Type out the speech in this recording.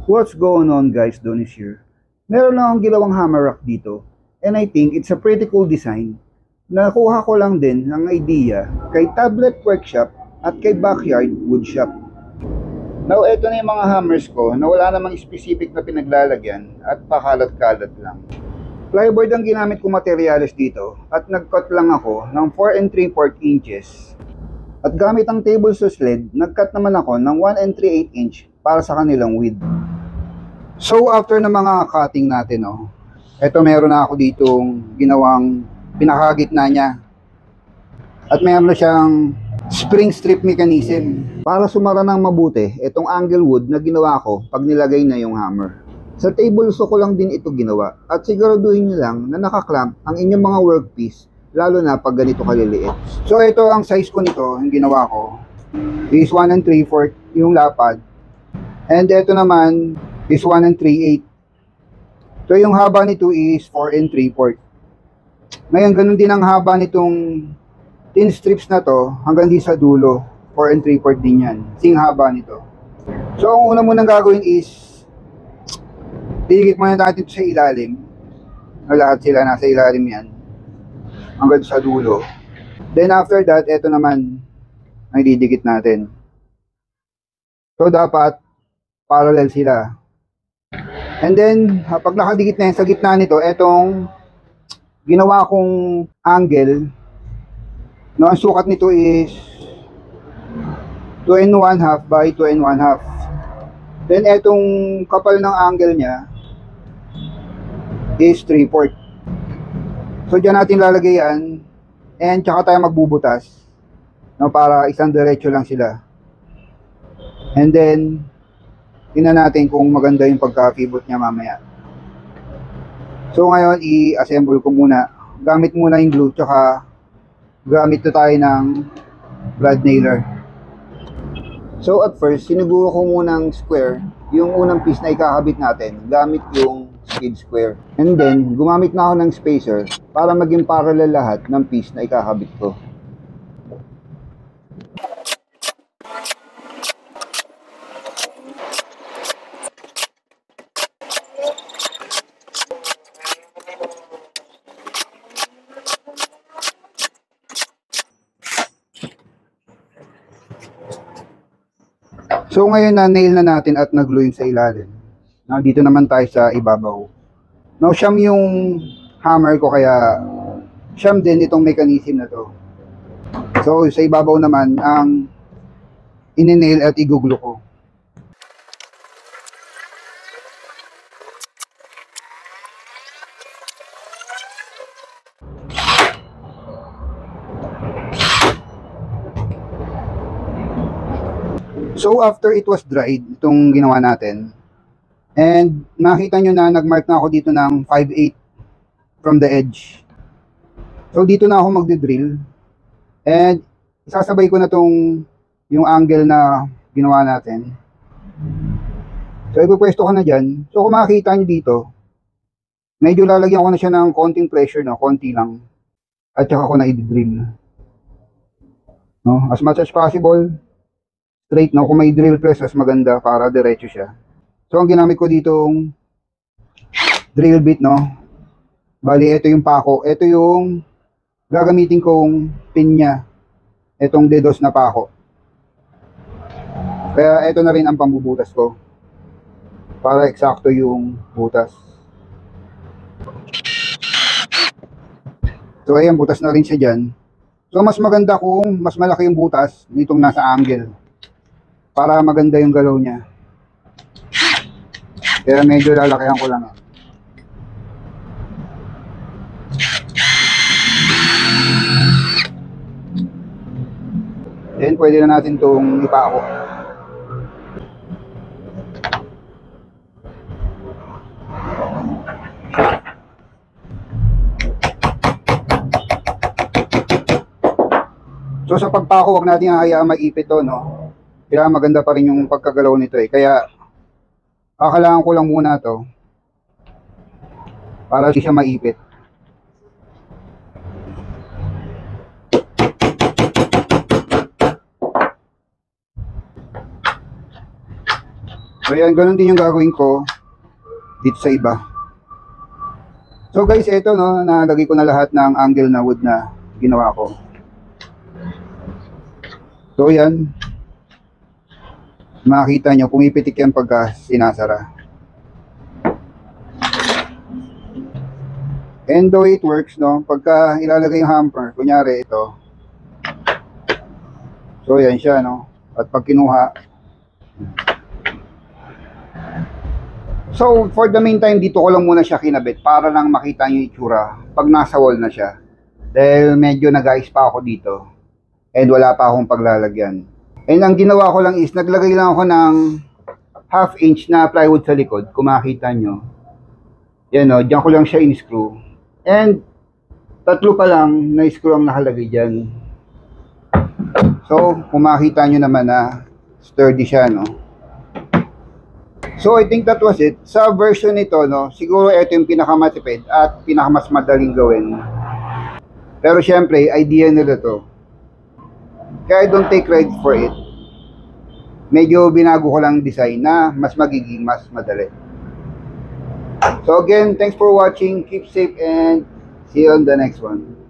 What's going on guys, Donis here. Meron lang akong ginawang hammer rack dito and I think it's a pretty cool design. Nakuha ko lang din ng idea kay Tablet Workshop at kay Backyard Woodshop. Now eto na yung mga hammers ko na wala namang specific na pinaglalagyan at pakalat-kalat lang. Plyboard ang ginamit ko materyales dito at nag-cut lang ako ng 4 3/4 inches. At gamit ang table saw sled, nag-cut naman ako ng 1 3/8 inch para sa kanilang width. So after na mga cutting natin, eto meron na ako ditong ginawang pinakagitna niya. At meron na siyang spring strip mechanism para sumara ng mabuti itong angle wood na ginawa ko pag nilagay na yung hammer. Sa table saw ko lang din ito ginawa at siguraduhin nyo lang na nakaklamp ang inyong mga workpiece lalo na pag ganito kaliliit. So ito ang size ko nito, yung ginawa ko is 1 3/4 yung lapad and ito naman is 1 3/8. So yung haba nito is 4 3/4. Ngayon ganun din ang haba nitong thin strips na to hanggang di sa dulo, 4 3/4 din yan. Sing haba nito. So ang una munang gagawin is didikit muna natin ito sa ilalim. Lahat sila nasa ilalim yan hanggang sa dulo. Then after that, ito naman ang didikit natin. So dapat parallel sila. And then, pag nakadikit na yan sa gitna nito, etong ginawa kong angle, ang sukat nito is 2 1/2 by 2 1/2. Then, etong kapal ng angle niya is 3/4. So, dyan natin lalagay yan, and tsaka tayo magbubutas, para isang diretso lang sila. And then, tingnan natin kung maganda yung pagka-pivot niya mamaya. So ngayon, i-assemble ko muna. Gamit muna yung glue, tsaka gamit na tayo ng brad nailer. So at first, siniguro ko munang square yung unang piece na ikakabit natin gamit yung skid square. And then, gumamit na ako ng spacer para maging parallel lahat ng piece na ikakabit ko. So ngayon na nail na natin at nag-glue sa ilalim. Now dito naman tayo sa ibabaw. Now siyam yung hammer ko kaya siyam din itong mechanism na to. So sa ibabaw naman ang ini-nail at i-glue ko. So after it was dried, itong ginawa natin, and nakita nyo na nagmark na ako dito ng 5/8 from the edge. So dito na ako magde-drill, and isasabay ko na yung angle na ginawa natin. So ipupwesto ko na dyan. So kung makikita nyo dito, medyo lalagyan ko na siya ng konting pressure, konti lang, at saka ko na i-drill. As much as possible, straight, kung may drill press, mas maganda para diretso siya. So ang ginamit ko ditong drill bit, bali ito yung pako, ito yung gagamitin kong pin niya, itong dedos na pako. Kaya ito na rin ang pambubutas ko para eksakto yung butas. So ayan, butas na rin siya dyan. So mas maganda kung mas malaki yung butas nitong nasa angle para maganda yung galaw niya. Kaya medyo lalakihan ko lang. Then pwede na natin itong ipako. So sa pagpako, wag natin hayaang maipit to, kaya maganda pa rin yung pagkagalaw nito kaya kailangan ko lang muna to para hindi siya maipit. So yan, ganun din yung gagawin ko dito sa iba. So guys, ito no, nalagay ko na lahat ng angle na wood na ginawa ko. So yan, makikita nyo, pumipitik yan pagka sinasara. And the way it works, no, pagka ilalagay yung hamper, kunyari ito, so yan siya, no, at pag kinuha, so for the meantime, dito ko lang muna siya kinabit para lang makita nyo yung itsura pag nasa wall na siya, dahil medyo nag-ayos pa ako dito and wala pa akong paglalagyan. And ang ginawa ko lang is naglagay lang ako ng 1/2 inch na plywood sa likod, kung makita nyo yan, no, dyan ko lang siya in-screw. And 3 pa lang na screw ang nakalagay dyan. So, kung makita nyo naman na sturdy siya, no? So, I think that was it. Sa version nito, no, siguro ito yung pinakamatipid at pinakamas madaling gawin. Pero syempre, idea nila to. Kaya I don't take credit for it. Medyo binago ko lang design na mas magiging mas madali. So again, thanks for watching. Keep safe and see you on the next one.